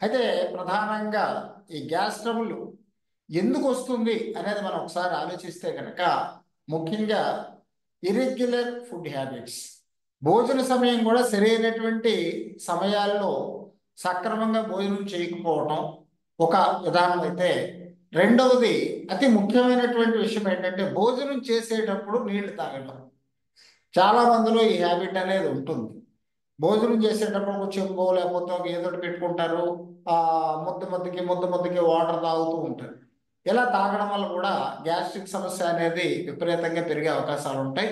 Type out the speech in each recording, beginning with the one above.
అయితే ప్రధానంగా ఈ గ్యాస్ ట్రబుల్ ఎందుకు వస్తుంది అనేది మనం ఒకసారి ఆలోచిస్తే కనుక ముఖ్యంగా ఇర్రెగ్యులర్ ఫుడ్ హ్యాబిట్స్, భోజన సమయం కూడా సరైనటువంటి సమయాల్లో సక్రమంగా భోజనం చేయకపోవటం ఒక విధానం అయితే, రెండవది అతి ముఖ్యమైనటువంటి విషయం ఏంటంటే భోజనం చేసేటప్పుడు నీళ్లు తాగడం. చాలా మందిలో ఈ హ్యాబిట్ అనేది ఉంటుంది. భోజనం చేసేటప్పుడు ఒక చెంబో లేకపోతే ఒక ఏదో ఒకటి పెట్టుకుంటారు. ఆ ముద్ద ముద్దకి వాటర్ తాగుతూ ఉంటారు. ఇలా తాగడం వల్ల కూడా గ్యాస్ట్రిక్ సమస్య అనేది విపరీతంగా పెరిగే అవకాశాలు ఉంటాయి.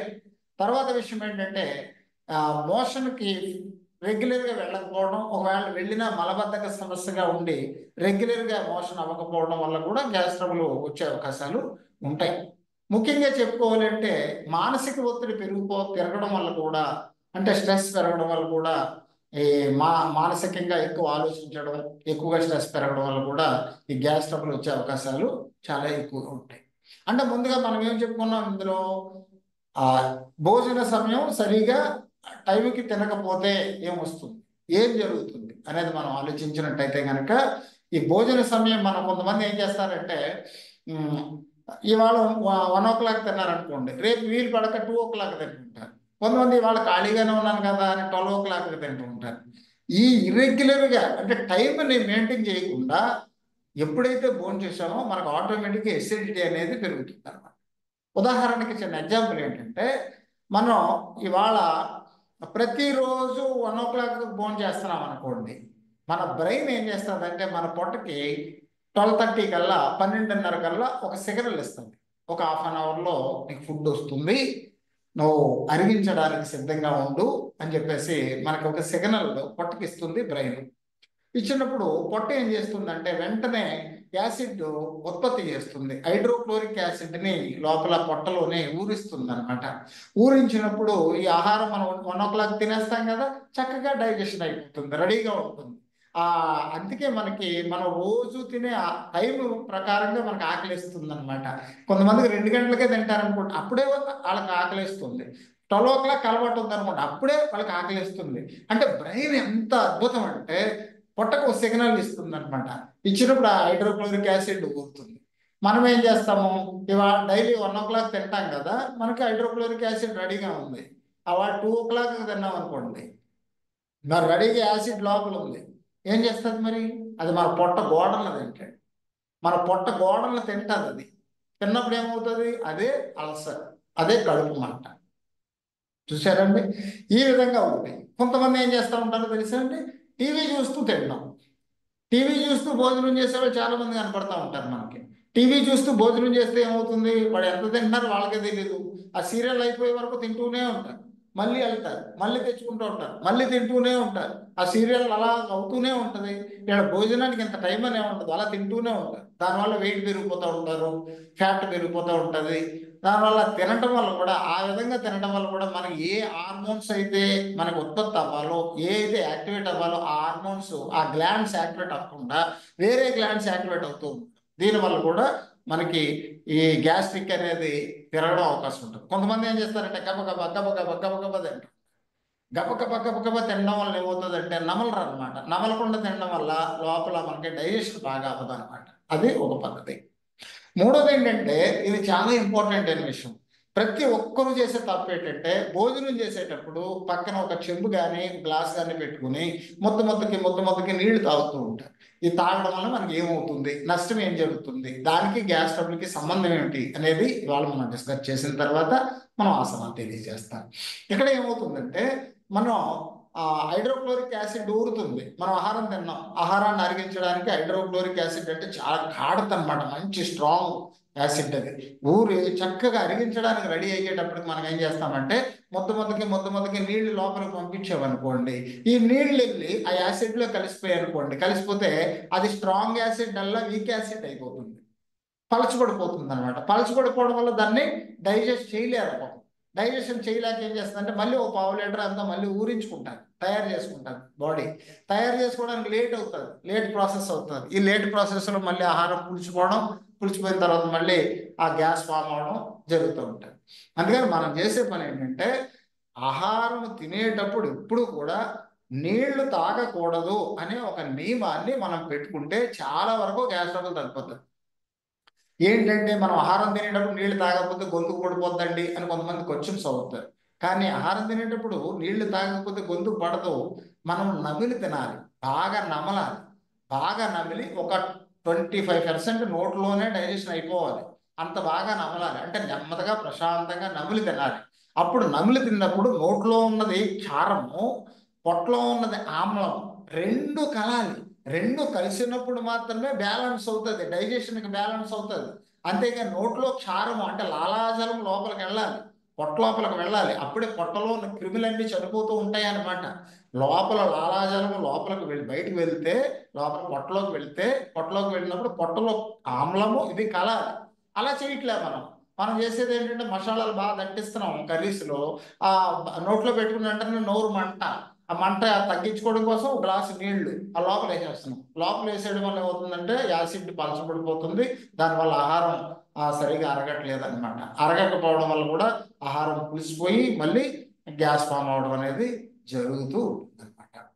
తర్వాత విషయం ఏంటంటే మోషన్కి రెగ్యులర్గా వెళ్ళకపోవడం, ఒకవేళ వెళ్ళినా మలబద్ధక సమస్యగా ఉండి రెగ్యులర్గా మోషన్ అవ్వకపోవడం వల్ల కూడా గ్యాస్ ట్రబుల్ వచ్చే అవకాశాలు ఉంటాయి. ముఖ్యంగా చెప్పుకోవాలంటే మానసిక ఒత్తిడి పెరగడం వల్ల కూడా, అంటే స్ట్రెస్ పెరగడం వల్ల కూడా, ఈ మానసికంగా ఎక్కువ ఆలోచించడం, ఎక్కువగా స్ట్రెస్ పెరగడం వల్ల కూడా ఈ గ్యాస్ ట్రబుల్ వచ్చే అవకాశాలు చాలా ఎక్కువగా ఉంటాయి. అంటే ముందుగా మనం ఏం చెప్పుకున్నాం ఇందులో, ఆ భోజన సమయం సరిగా టైంకి తినకపోతే ఏమొస్తుంది, ఏం జరుగుతుంది అనేది మనం ఆలోచించినట్టయితే కనుక, ఈ భోజన సమయం మనం కొంతమంది ఏం చేస్తారంటే ఇవాళ 1 o'clock తిన్నారనుకోండి, రేపు వీలు పడక 2 o'clock తింటుంటారు. కొంతమంది ఇవాళ ఖాళీగానే ఉన్నాను కదా అని 12 o'clock తింటూ ఉంటారు. ఈ ఇర్రెగ్యులర్గా అంటే టైంని మెయింటైన్ చేయకుండా ఎప్పుడైతే భోజనం చేసామో మనకు ఆటోమేటిక్గా ఎసిడిటీ అనేది పెరుగుతుంది అన్నమాట. ఉదాహరణకి చిన్న ఎగ్జాంపుల్ ఏంటంటే, మనం ఇవాళ ప్రతిరోజు 1 o'clock భోజనం చేస్తున్నాం అనుకోండి, మన బ్రెయిన్ ఏం చేస్తుందంటే మన పొట్టకి 12:30 కల్లా 12:30 కల్లా ఒక సిగ్నల్ ఇస్తుంది. ఒక హాఫ్ అన్ అవర్లో నీకు ఫుడ్ వస్తుంది, నువ్వు అరిగించడానికి సిద్ధంగా ఉండు అని చెప్పేసి మనకు ఒక సిగ్నల్ పొట్టకి ఇస్తుంది బ్రెయిన్. ఇచ్చినప్పుడు పొట్ట ఏం చేస్తుందంటే వెంటనే యాసిడ్ ఉత్పత్తి చేస్తుంది. హైడ్రోక్లోరిక్ యాసిడ్ని లోపల పొట్టలోనే ఊరిస్తుంది అనమాట. ఊరించినప్పుడు ఈ ఆహారం మనం 1 o'clock తినేస్తాం కదా, చక్కగా డైజెషన్ అయిపోతుంది, రెడీగా ఉంటుంది. అందుకే మనం రోజు తినే టైం ప్రకారంగా మనకు ఆకలిస్తుంది అనమాట. కొంతమందికి 2 గంటలకే తింటారనుకోండి, అప్పుడే వాళ్ళకి ఆకలిస్తుంది. 12 o'clock అలవాటు ఉందనుకోండి, అప్పుడే వాళ్ళకి ఆకలిస్తుంది. అంటే బ్రెయిన్ ఎంత అద్భుతం అంటే పొట్టకు ఒక సిగ్నల్ ఇస్తుంది అనమాట. ఇచ్చినప్పుడు ఆ హైడ్రోక్లోరిక్ యాసిడ్ ఊరుతుంది. మనం ఏం చేస్తాము, ఇవాళ డైలీ 1 o'clock తింటాం కదా, మనకి హైడ్రోక్లోరిక్ యాసిడ్ రెడీగా ఉంది. అవాళ 2 o'clock తిన్నాం అనుకోండి, మరి రెడీగా యాసిడ్ లోపల ఉంది. ఏం చేస్తుంది మరి, అది మన పొట్ట గోడలను తింటాడు. మన పొట్ట గోడలను తింటుంది. అది తిన్నప్పుడు ఏమవుతుంది, అదే అల్సర్, అదే కడుపు మంట. చూసారండి, ఈ విధంగా ఉంది. కొంతమంది ఏం చేస్తూ ఉంటారో తెలుసా అండి, టీవీ చూస్తూ తింటాం. టీవీ చూస్తూ భోజనం చేసేవాళ్ళు చాలా మంది కనపడతా ఉంటారు మనకి. టీవీ చూస్తూ భోజనం చేస్తే ఏమవుతుంది, వాడు ఎంత తింటున్నారో వాళ్ళకే తెలియదు. ఆ సీరియల్ అయిపోయే వరకు తింటూనే ఉంటారు, మళ్ళీ వెళ్తారు, మళ్ళీ తెచ్చుకుంటూ ఉంటారు, మళ్ళీ తింటూనే ఉంటారు. ఆ సీరియల్ అలా అవుతూనే ఉంటుంది. ఇక్కడ భోజనానికి ఇంత టైం అనే ఉండదు, అలా తింటూనే ఉంటారు. దానివల్ల వెయిట్ పెరిగిపోతూ ఉంటారు, ఫ్యాట్ పెరిగిపోతూ ఉంటుంది. దానివల్ల తినటం వల్ల కూడా, ఆ విధంగా తినడం వల్ల కూడా మనకి ఏ హార్మోన్స్ అయితే మనకు ఉత్పత్తి అవ్వాలో, ఏ అయితే యాక్టివేట్ అవ్వాలో ఆ హార్మోన్స్, ఆ గ్లాండ్స్ యాక్టివేట్ అవ్వకుండా వేరే గ్లాండ్స్ యాక్టివేట్ అవుతూ ఉంటుంది. దీనివల్ల కూడా మనకి ఈ గ్యాస్ట్రిక్ అనేది పెరగడం అవకాశం ఉంటుంది. కొంతమంది ఏం చేస్తారంటే గబగబా గబగబా గబగబా తింటారు. గబగబా తినడం వల్ల ఏమవుతుందంటే నమలరు అనమాట. నమలకుండా తినడం వల్ల లోపల మనకి డైజెషన్ బాగా అవ్వదు అనమాట. అది ఒక పద్ధతి. మూడోది ఏంటంటే, ఇది చాలా ఇంపార్టెంట్ అయిన విషయం. ప్రతి ఒక్కరూ చేసే తప్పు ఏంటంటే, భోజనం చేసేటప్పుడు పక్కన ఒక చెంబు కానీ గ్లాస్ కానీ పెట్టుకుని ముద్దకి నీళ్లు తాగుతూ ఉంటారు. ఇది తాగడం వల్ల మనకి ఏమవుతుంది, నష్టం ఏం జరుగుతుంది, దానికి గ్యాస్ ట్రబుల్కి సంబంధం ఏమిటి అనేది ఇవాళ మనం డిస్కస్ చేసిన తర్వాత మనం ఆసనాలు తెలియజేస్తాం. ఇక్కడ ఏమవుతుందంటే, మనం హైడ్రోక్లోరిక్ యాసిడ్ ఊరుతుంది. మనం ఆహారం తిన్నాం, ఆహారాన్ని అరిగించడానికి హైడ్రోక్లోరిక్ యాసిడ్ అంటే చాలా ఘాటత అనమాట, మంచి స్ట్రాంగ్ యాసిడ్. అది ఊరి చక్కగా అరిగించడానికి రెడీ అయ్యేటప్పటికి మనం ఏం చేస్తామంటే ముద్దకి నీళ్లు లోపలికి పంపించామనుకోండి, ఈ నీళ్ళు వెళ్ళి ఆ యాసిడ్లో కలిసిపోయాయి అనుకోండి, కలిసిపోతే అది స్ట్రాంగ్ యాసిడ్ అలా వీక్ యాసిడ్ అయిపోతుంది, పలచబడిపోతుంది అనమాట. పలచబడిపోవడం వల్ల దాన్ని డైజెస్ట్ చేయలేరు. డైజెషన్ చేయలేక ఏం చేస్తుందంటే మళ్ళీ ఒక 1/2 లీటర్ అంతా మళ్ళీ ఊరించుకుంటారు, తయారు చేసుకుంటారు. బాడీ తయారు చేసుకోవడానికి లేట్ అవుతుంది, లేట్ ప్రాసెస్ అవుతుంది. ఈ లేట్ ప్రాసెస్లో మళ్ళీ ఆహారం పులిచిపోయిన తర్వాత మళ్ళీ ఆ గ్యాస్ ఫామ్ అవడం జరుగుతూ ఉంటుంది. అందుకని మనం చేసే పని ఏంటంటే, ఆహారం తినేటప్పుడు ఎప్పుడు కూడా నీళ్లు తాగకూడదు అనే ఒక నియమాన్ని మనం పెట్టుకుంటే చాలా వరకు గ్యాస్ ట్రబుల్ తగ్గిపోతుంది. ఏంటంటే మనం ఆహారం తినేటప్పుడు నీళ్లు తాగకపోతే గొంతుకు పడిపోద్దండి అని కొంతమంది క్వశ్చన్స్ అవుతారు. కానీ ఆహారం తినేటప్పుడు నీళ్లు తాగకపోతే గొంతుకు పడదు. మనం నమిలి తినాలి, బాగా నమలాలి. బాగా నమిలి ఒక 25% నోట్లోనే డైజెషన్ అయిపోవాలి. అంత బాగా నమలాలి, అంటే నెమ్మదిగా ప్రశాంతంగా నమిలి తినాలి. అప్పుడు నమిలి తిన్నప్పుడు నోట్లో ఉన్నది క్షారము, పొట్టలో ఉన్నది ఆమ్లం, రెండు కలాలి. రెండు కలిసినప్పుడు మాత్రమే బ్యాలెన్స్ అవుతుంది, డైజెషన్కి బ్యాలెన్స్ అవుతుంది. అంతేగాని నోట్లో క్షారం అంటే లాలాజలం లోపలికి వెళ్ళాలి, పొట్ట లోపలికి వెళ్ళాలి. అప్పుడే పొట్టలో ఉన్న క్రిములన్నీ చనిపోతూ ఉంటాయి అన్నమాట. లోపల లాలాజలం లోపలికి వెళ్ళి బయటకు వెళ్తే, లోపల పొట్టలోకి వెళ్ళినప్పుడు పొట్టలో ఆమ్లము ఇది కలాలి. అలా చేయట్లే మనం. మనం చేసేది ఏంటంటే మసాలాలు బాగా దట్టిస్తున్నాం కర్రీస్లో. ఆ నోట్లో పెట్టుకున్న వెంటనే నోరు మంట, ఆ మంట తగ్గించుకోవడం కోసం ఒక గ్లాసు నీళ్లు ఆ లోపల వేసేస్తున్నాం. లోపల వేసేయడం వల్ల ఏమవుతుందంటే యాసిడ్ పలచబడిపోతుంది. దానివల్ల ఆహారం సరిగా అరగట్లేదు అనమాట. అరగకపోవడం వల్ల కూడా ఆహారం పులిసిపోయి మళ్ళీ గ్యాస్ ఫామ్ అవడం అనేది జరుగుతూ ఉంటుంది అనమాట.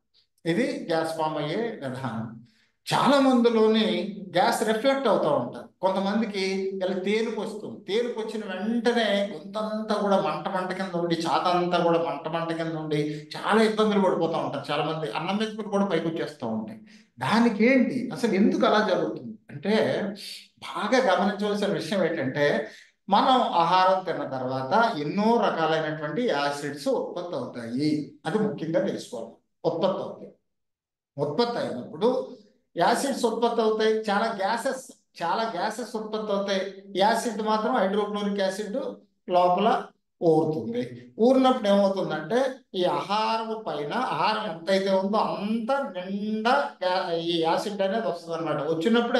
ఇది గ్యాస్ ఫామ్ అయ్యే విధానం. చాలా మందిలోని గ్యాస్ రిఫ్లెక్ట్ అవుతూ ఉంటుంది. కొంతమందికి ఇలా తేలుపు వస్తుంది. తేలుపు వచ్చిన వెంటనే గొంతంతా కూడా మంట కింద ఉండి, ఛాతంతా కూడా మంట కింద ఉండి చాలా ఇబ్బందులు పడిపోతూ ఉంటారు. చాలా మంది అన్నం మెతుకులు కూడా పైకి వచ్చేస్తూ ఉంటాయి. దానికి ఏంటి అసలు, ఎందుకు అలా జరుగుతుంది అంటే, బాగా గమనించవలసిన విషయం ఏంటంటే, మనం ఆహారం తిన్న తర్వాత ఎన్నో రకాలైనటువంటి యాసిడ్స్ ఉత్పత్తి అవుతాయి. అది ముఖ్యంగా తెలుసుకోవాలి. ఉత్పత్తి అయినప్పుడు యాసిడ్స్ ఉత్పత్తి అవుతాయి. చాలా గ్యాసెస్ ఉత్పత్తి అవుతాయి. యాసిడ్ మాత్రం హైడ్రోక్లోరిక్ యాసిడ్ లోపల ఊరుతుంది. ఊరినప్పుడు ఏమవుతుందంటే, ఈ ఆహారం ఎంతైతే ఉందో అంత నిండా ఈ యాసిడ్ అనేది వస్తుంది అనమాట. వచ్చినప్పుడు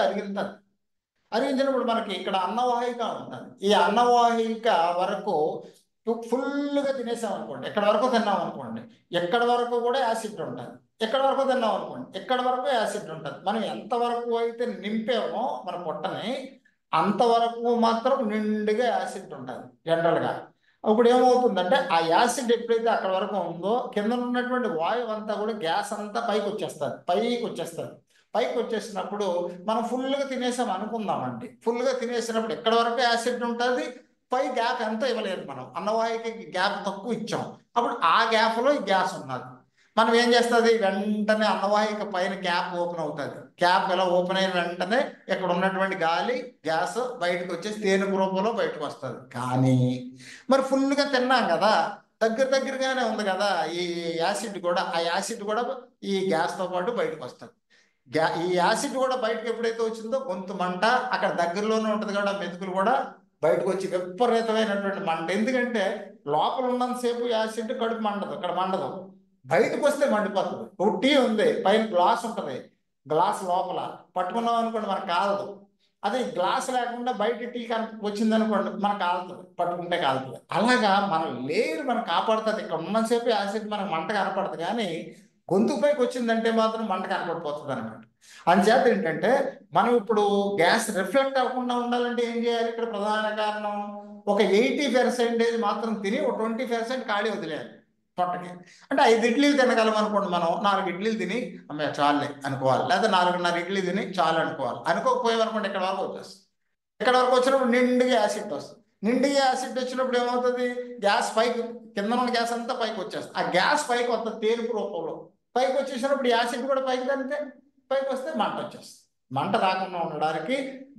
అరిగించినప్పుడు మనకి ఇక్కడ అన్నవాహిక ఉంటుంది. ఈ అన్నవాహిక వరకు ఫుల్గా తినేసాం అనుకోండి, ఎక్కడి వరకు తిన్నాం అనుకోండి, ఎక్కడి వరకు కూడా యాసిడ్ ఉంటుంది. ఎక్కడి వరకు తిన్నాం అనుకోండి, ఎక్కడి వరకు యాసిడ్ ఉంటుంది. మనం ఎంతవరకు అయితే నింపామో మన పొట్టని, అంతవరకు మాత్రం నిండుగా యాసిడ్ ఉంటుంది జనరల్గా. ఇప్పుడు ఏమవుతుందంటే, ఆ యాసిడ్ ఎప్పుడైతే అక్కడ వరకు ఉందో, కింద ఉన్నటువంటి వాయువు అంతా కూడా గ్యాస్ అంతా పైకి వచ్చేసినప్పుడు మనం ఫుల్గా తినేసాం అనుకుందామండి. ఫుల్గా తినేసినప్పుడు ఎక్కడ వరకు యాసిడ్ ఉంటుంది, పై గ్యాప్ ఎంత ఇవ్వలేదు. మనం అన్నవాహికి గ్యాప్ తక్కువ ఇచ్చాం. అప్పుడు ఆ గ్యాప్లో ఈ గ్యాస్ ఉన్నది. మనం ఏం చేస్తుంది, వెంటనే అన్నవాహిక పైన క్యాప్ ఓపెన్ అవుతుంది. క్యాప్ ఇలా ఓపెన్ అయిన వెంటనే ఇక్కడ ఉన్నటువంటి గాలి, గ్యాస్ బయటకు వచ్చేసి తేనె రూపంలో బయటకు వస్తుంది. కానీ మరి ఫుల్గా తిన్నాం కదా, దగ్గరగానే ఉంది కదా ఈ యాసిడ్ కూడా. ఆ యాసిడ్ కూడా ఈ గ్యాస్తో పాటు బయటకు వస్తుంది. ఈ యాసిడ్ కూడా బయటకు ఎప్పుడైతే వచ్చిందో గొంతు మంట, అక్కడ దగ్గరలోనే ఉంటుంది కదా మెతుకులు కూడా బయటకు వచ్చి విపరీతమైనటువంటి మంట. ఎందుకంటే లోపల ఉన్నంతసేపు యాసిడ్ కడుపు మండదు, బయటకు వస్తే మండిపోతుంది. ఒక టీ ఉంది, పైన గ్లాస్ ఉంటుంది, గ్లాస్ లోపల పట్టుకున్నాం అనుకోండి మనకు కాలదు. అదే గ్లాస్ లేకుండా బయట టీ వచ్చింది అనుకోండి మనకు కాలుతుంది, పట్టుకుంటే కాలుతుంది. అలాగా మన లేయర్ మనం కాపాడుతుంది. ఇక్కడ ఉన్నసేపు యాసిడ్ మనకు మంట కనపడుతుంది, కానీ గొంతు పైకి వచ్చిందంటే మాత్రం మంట కనపడిపోతుంది అనమాట. అందుచేత ఏంటంటే, మనం ఇప్పుడు గ్యాస్ రిఫ్లెక్ట్ అవ్వకుండా ఉండాలంటే ఏం చేయాలి? ఇక్కడ ప్రధాన కారణం, ఒక 80% మాత్రం తిని ఒక 20% ఖాళీ వదిలేయాలి పొట్టకి. అంటే 5 ఇడ్లీలు తినగలం అనుకోండి, మనం 4 ఇడ్లీలు తిని అమ్మాయి చాలే అనుకోవాలి, లేదా 4.5 ఇడ్లీ తిని చాలు అనుకోవాలి. అనుకోకపోయామనుకోండి ఇక్కడ వరకు వచ్చేస్తుంది. ఇక్కడ వరకు వచ్చినప్పుడు నిండుగా యాసిడ్ వస్తుంది. నిండుగా యాసిడ్ వచ్చినప్పుడు ఏమవుతుంది, గ్యాస్ పైకి, కింద ఉన్న గ్యాస్ అంతా పైకి వచ్చేస్తుంది. ఆ గ్యాస్ పైకి వస్తుంది తేలుపు రూపంలో. పైకి వచ్చేసినప్పుడు యాసిడ్ కూడా పైకి తంటే పైకి వస్తే మంట వచ్చేస్తుంది. మంట రాకుండా ఉండడానికి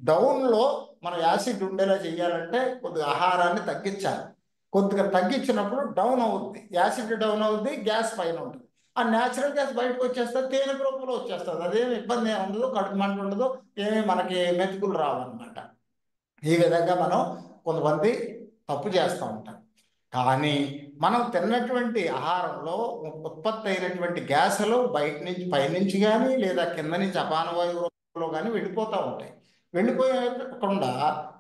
డౌన్లో మనం యాసిడ్ ఉండేలా చేయాలంటే కొద్దిగా ఆహారాన్ని తగ్గించాలి. కొద్దిగా తగ్గించినప్పుడు డౌన్ అవుద్ది, యాసిడ్ డౌన్ అవుద్ది, గ్యాస్ పైన ఉంటుంది. ఆ న్యాచురల్ గ్యాస్ బయటకు వచ్చేస్తుంది, తేనె రూపంలో వచ్చేస్తుంది. అదేమి ఇబ్బంది ఏమి ఉండదు, కడుపు మంట ఉండదు, ఏమి మనకి మెతుకులు రావన్నమాట. ఈ విధంగా మనం కొంతమంది తప్పు చేస్తూ ఉంటాం. కానీ మనం తిన్నటువంటి ఆహారంలో ఉత్పత్తి అయినటువంటి గ్యాసులు బయట నుంచి, పైనుంచి కానీ లేదా కింద నుంచి అపాన వాయువు రూపంలో కానీ వెళ్ళిపోతూ ఉంటాయి. వెళ్ళిపోయకుండా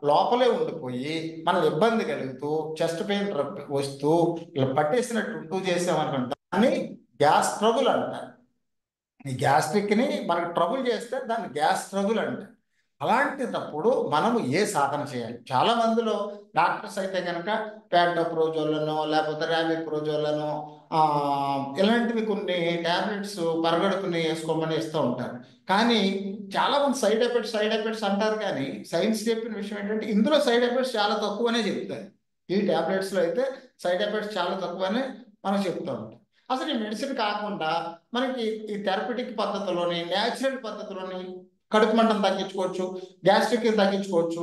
లోపలే ఉండిపోయి మనం ఇబ్బంది కలుగుతూ, చెస్ట్ పెయిన్ వస్తూ ఇలా పట్టేసినట్టు చేసామనుకోండి, దాన్ని గ్యాస్ ట్రబుల్ అంటారు. ఈ గ్యాస్ట్రిక్ని మనకు ట్రబుల్ చేస్తే దాన్ని గ్యాస్ ట్రబుల్ అంటారు. అలాంటిటప్పుడు మనము ఏ సాధన చేయాలి? చాలా మందిలో డాక్టర్స్ అయితే కనుక ప్యాంటోప్రోజోలనో లేకపోతే ర్యామిప్రోజోలనో ఇలాంటివి కొన్ని టాబ్లెట్స్ పరగడుపుని వేసుకోమని ఇస్తూ ఉంటారు. కానీ చాలా మంది సైడ్ ఎఫెక్ట్స్ అంటారు. కానీ సైన్స్ చెప్పిన విషయం ఏంటంటే ఇందులో సైడ్ ఎఫెక్ట్స్ చాలా తక్కువనే చెప్తారు. ఈ టాబ్లెట్స్లో అయితే సైడ్ ఎఫెక్ట్స్ చాలా తక్కువనే మనం చెప్తూ ఉంటాం. అసలు ఈ మెడిసిన్ కాకుండా మనకి ఈ థెరపటిక్ పద్ధతిలోని న్యాచురల్ పద్ధతిలోని కడుపు మంటను తగ్గించుకోవచ్చు, గ్యాస్ట్రిక్ తగ్గించుకోవచ్చు.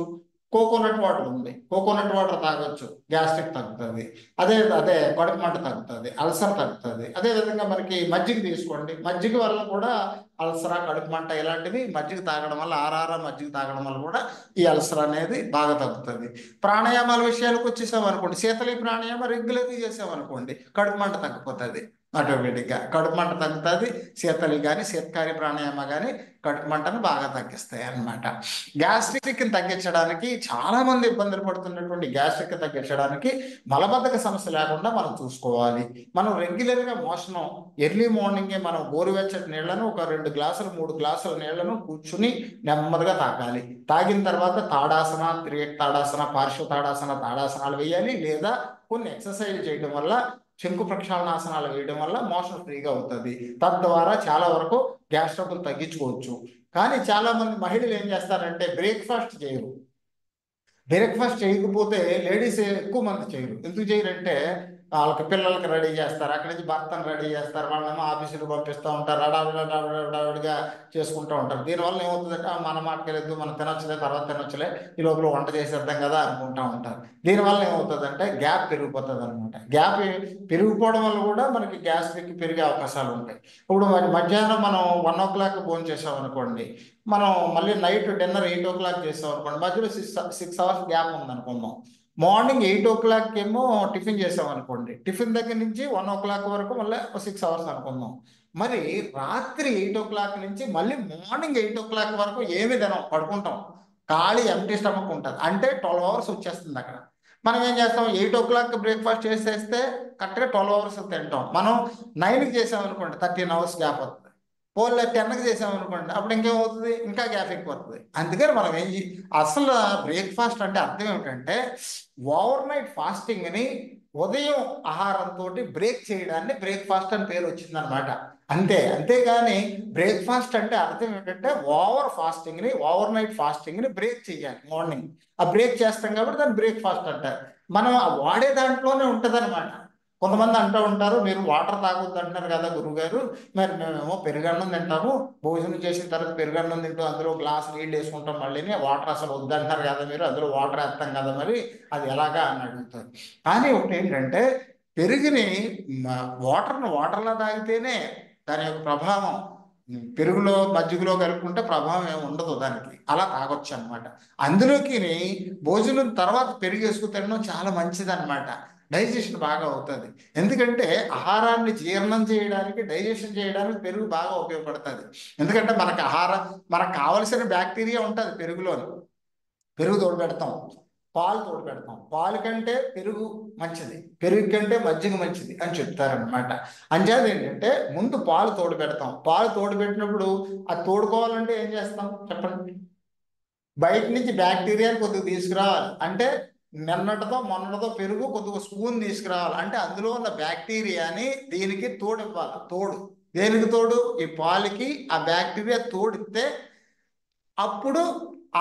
కోకోనట్ వాటర్ ఉంది, కోకోనట్ వాటర్ తాగొచ్చు, గ్యాస్ట్రిక్ తగ్గుతుంది. అదే అదే కడుపు మంట తగ్గుతుంది, అల్సర్ తగ్గుతుంది. అదే విధంగా మనకి మజ్జిగ తీసుకోండి, మజ్జిగ వల్ల కూడా అల్సరా కడుపు మంట ఇలాంటివి మజ్జిగ తాగడం వల్ల మజ్జిగ తాగడం వల్ల కూడా ఈ అల్సర్ అనేది బాగా తగ్గుతుంది. ప్రాణాయామాల విషయాలకు వచ్చేసామనుకోండి, శీతలి ప్రాణాయామం రెగ్యులర్గా చేసామనుకోండి కడుపు మంట తగ్గిపోతుంది. ఆటోమేటిక్గా కడుపు మంట తగ్గుతుంది. శీతలి కానీ శీతకారి ప్రాణాయామ కానీ కడుపు మంటను బాగా తగ్గిస్తాయి అన్నమాట. గ్యాస్ట్రిక్ని తగ్గించడానికి చాలా మంది ఇబ్బందులు పడుతున్నటువంటి గ్యాస్ట్రిక్ తగ్గించడానికి మలబద్ధక సమస్య లేకుండా మనం చూసుకోవాలి. మనం రెగ్యులర్గా మోషన్ ఎర్లీ మార్నింగే మనం గోరువెచ్చటి నీళ్లను ఒక 2 గ్లాసులు 3 గ్లాసుల నీళ్లను కూర్చుని నెమ్మదిగా తాగాలి. తాగిన తర్వాత తాడాసన, తిరిగేట్ తాడాసన, పార్శ్వ తాడాసనాలు వేయాలి. లేదా కొన్ని ఎక్సర్సైజ్ చేయడం వల్ల శంకు ప్రక్షాళనాసనాలు వేయడం వల్ల మోషన్ ఫ్రీగా అవుతుంది. తద్వారా చాలా వరకు గ్యాస్ ట్రబుల్ తగ్గించుకోవచ్చు. కానీ చాలా మంది మహిళలు ఏం చేస్తారంటే బ్రేక్ఫాస్ట్ చేయరు. బ్రేక్ఫాస్ట్ చేయకపోతే లేడీస్ ఎక్కువ మంది చేయరు. ఎందుకు చేయరంటే వాళ్ళకి పిల్లలకి రెడీ చేస్తారు, అక్కడి నుంచి భర్తను రెడీ చేస్తారు, వాళ్ళేమో ఆఫీసులు పంపిస్తూ ఉంటారు, హడావిడిగా చేసుకుంటూ ఉంటారు. దీనివల్ల ఏమవుతుందంటే మన మాటకెళ్ళద్దు, మనం తినొచ్చులే, తర్వాత తినొచ్చులే, ఈ లోపల వంట చేసేద్దాం కదా అనుకుంటూ ఉంటారు. దీనివల్ల ఏమవుతుందంటే గ్యాప్ పెరిగిపోతుంది అనమాట. గ్యాప్ పెరిగిపోవడం వల్ల కూడా మనకి గ్యాస్ పెరిగే అవకాశాలు ఉంటాయి. ఇప్పుడు మరి మధ్యాహ్నం మనం 1 o'clock భోజనం చేసాం అనుకోండి, మనం మళ్ళీ నైట్ డిన్నర్ 8 o'clock చేసాం అనుకోండి, మధ్యలో 6 hours గ్యాప్ ఉందనుకుందాం. మార్నింగ్ 8 o'clock ఏమో టిఫిన్ చేసాం అనుకోండి, టిఫిన్ దగ్గర నుంచి 1 o'clock వరకు మళ్ళీ 6 hours అనుకుందాం. మరి రాత్రి 8 o'clock నుంచి మళ్ళీ మార్నింగ్ 8 o'clock వరకు ఏమి తినం, పడుకుంటాం. ఖాళీ ఎంటీ స్టమక్ ఉంటుంది. అంటే 12 hours వచ్చేస్తుంది అక్కడ. మనం ఏం చేస్తాం, 8 o'clock బ్రేక్ఫాస్ట్ చేసేస్తే కరెక్ట్గా 12 hours తింటాం. మనం 9కి చేసాం అనుకోండి, 13 hours గ్యాప్ వస్తుంది. పోలే 10కి చేసామనుకోండి, అప్పుడు ఇంకేమవుతుంది, ఇంకా గ్యాప్ ఎక్కువ వస్తుంది. అందుకని మనం అసలు బ్రేక్ఫాస్ట్ అంటే అర్థం ఏమిటంటే ఓవర్ నైట్ ఫాస్టింగ్ని ఉదయం ఆహారంతో బ్రేక్ చేయడాన్ని బ్రేక్ఫాస్ట్ అని పేరు వచ్చిందనమాట. అంతేగాని బ్రేక్ఫాస్ట్ అంటే అర్థం ఏంటంటే ఓవర్ నైట్ ఫాస్టింగ్ని బ్రేక్ చేయాలి. మార్నింగ్ ఆ బ్రేక్ చేస్తాం కాబట్టి దాన్ని బ్రేక్ఫాస్ట్ అంటారు. మనం ఆ వాడే దాంట్లోనే ఉంటుంది అనమాట. కొంతమంది అంటూ ఉంటారు, మీరు వాటర్ తాగొద్దు అంటున్నారు కదా గురువుగారు, మరి మేమేమో పెరుగన్నం తింటాము, భోజనం చేసిన తర్వాత పెరుగన్నం తింటూ అందులో గ్లాస్ నీళ్ళు వేసుకుంటాం, మళ్ళీ వాటర్ అసలు వద్దంటున్నారు కదా మీరు, అందులో వాటర్ వేస్తాం కదా, మరి అది ఎలాగా అని అడుగుతారు. కానీ ఒకటి ఏంటంటే పెరుగుని వాటర్లా తాగితేనే దాని యొక్క ప్రభావం, పెరుగులో మజ్జిగలో కలుపుకుంటే ప్రభావం ఏమి ఉండదు దానికి, అలా తాగొచ్చు అనమాట. అందులోకి భోజనం తర్వాత పెరుగు వేసుకు తినడం చాలా మంచిది అనమాట. డైజెషన్ బాగా అవుతుంది. ఎందుకంటే ఆహారాన్ని జీర్ణం చేయడానికి, డైజెషన్ చేయడానికి పెరుగు బాగా ఉపయోగపడుతుంది. ఎందుకంటే మనకు కావలసిన బ్యాక్టీరియా ఉంటుంది పెరుగులోని. పెరుగు తోడు పెడతాం, పాలు తోడు పెడతాం. పాలు కంటే పెరుగు మంచిది, పెరుగు కంటే మజ్జిగ మంచిది అని చెప్తారనమాట. అంచేది ఏంటంటే ముందు పాలు తోడు పెడతాం. పాలు తోడు పెట్టినప్పుడు అది తోడుకోవాలంటే ఏం చేస్తాం చెప్పండి, బయట నుంచి బ్యాక్టీరియాని కొద్దిగా తీసుకురావాలి. అంటే మొన్నటితో పెరుగు కొద్దిగా స్పూన్ తీసుకురావాలి. అంటే అందులో ఉన్న బ్యాక్టీరియాని దీనికి తోడివ్వాలి. దేనికి తోడు, ఈ పాలకి ఆ బ్యాక్టీరియా తోడిస్తే అప్పుడు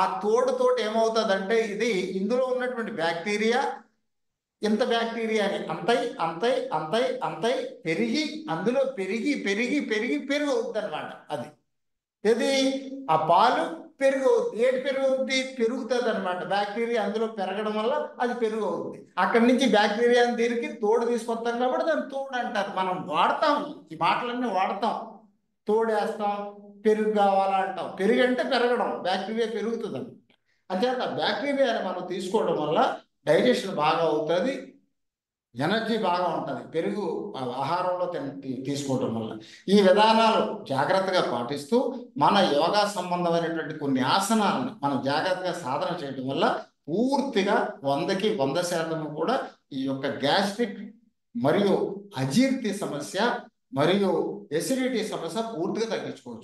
ఆ తోడుతోటి ఏమవుతుందంటే ఇందులో ఉన్నటువంటి బ్యాక్టీరియా ఇంత బ్యాక్టీరియాని అంతై పెరిగి అందులో పెరుగు అవుతుంది అనమాట. అది ఆ పాలు పెరుగు అవుద్ది, పెరుగుతుంది అనమాట. బ్యాక్టీరియా అందులో పెరగడం వల్ల అది పెరుగు అవుతుంది. అక్కడి నుంచి బ్యాక్టీరియాని దీనికి తోడు తీసుకొస్తాం కాబట్టి దాన్ని తోడు అంటారు. మనం వాడతాం, ఈ మాటలన్నీ వాడతాం. తోడేస్తాం, పెరుగు కావాలా అంటాం. పెరుగు అంటే పెరగడం, బ్యాక్టీరియా పెరుగుతుంది. అంతేకాక బ్యాక్టీరియాని మనం తీసుకోవడం వల్ల డైజెషన్ బాగా అవుతుంది, ఎనర్జీ బాగా ఉంటుంది పెరుగు ఆహారంలో తీసుకోవడం వల్ల. ఈ విధానాలు జాగ్రత్తగా పాటిస్తూ మన యోగా సంబంధమైనటువంటి కొన్ని ఆసనాలను మనం జాగ్రత్తగా సాధన చేయడం వల్ల పూర్తిగా 100కి 100% కూడా ఈ యొక్క గ్యాస్ట్రిక్ మరియు అజీర్తి సమస్య మరియు ఎసిడిటీ సమస్య పూర్తిగా తగ్గించుకోవచ్చు.